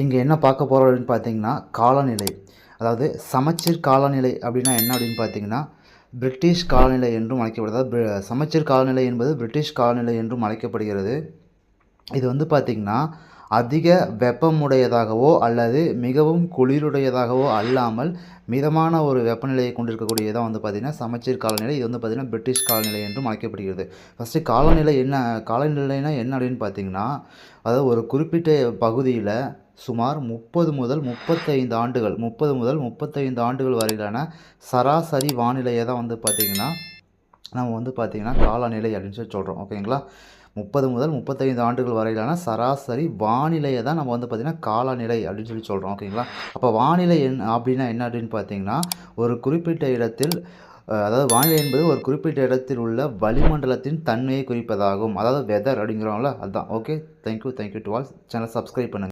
இங்கே என்ன பார்க்க போகிறோம் அப்படின்னு பார்த்தீங்கன்னா காலநிலை. அதாவது சமச்சீர் காலநிலை அப்படின்னா என்ன அப்படின்னு பார்த்தீங்கன்னா பிரிட்டிஷ் காலநிலை என்றும் அழைக்கப்படுது. அதாவது சமச்சீர் காலநிலை என்பது பிரிட்டிஷ் காலநிலை என்றும் அழைக்கப்படுகிறது. இது வந்து பார்த்திங்கன்னா அதிக வெப்பமுடையதாகவோ அல்லது மிகவும் குளிருடையதாகவோ அல்லாமல் மிதமான ஒரு வெப்பநிலையை கொண்டிருக்கக்கூடியதான் வந்து பார்த்திங்கன்னா சமச்சீர் காலநிலை. இது வந்து பார்த்திங்கன்னா பிரிட்டிஷ் காலநிலை என்றும் அழைக்கப்படுகிறது. ஃபஸ்ட்டு காலநிலைனா என்ன அப்படின்னு பார்த்திங்கன்னா, அதாவது ஒரு குறிப்பிட்ட பகுதியில் சுமார் 30 முதல் 35 ஆண்டுகள் வரையிலான சராசரி வானிலையை தான் வந்து பார்த்திங்கன்னா நம்ம வந்து பார்த்திங்கன்னா காலநிலை அப்படின்னு சொல்லி சொல்கிறோம். ஓகேங்களா? 30 முதல் 35 ஆண்டுகள் வரையிலான சராசரி வானிலையை தான் நம்ம வந்து பார்த்திங்கன்னா காலநிலை அப்படின்னு சொல்லி சொல்கிறோம். ஓகேங்களா? அப்போ வானிலை அப்படின்னா என்ன அப்படின்னு பார்த்தீங்கன்னா ஒரு குறிப்பிட்ட இடத்தில் அதாவது வானிலை என்பது ஒரு குறிப்பிட்ட இடத்தில் உள்ள வளிமண்டலத்தின் தன்மையை குறிப்பதாகும். அதாவது வெதர் அப்படிங்கிறோம்ல அதுதான். Okay, thank you to all. Channel subscribe பண்ணுங்கள்.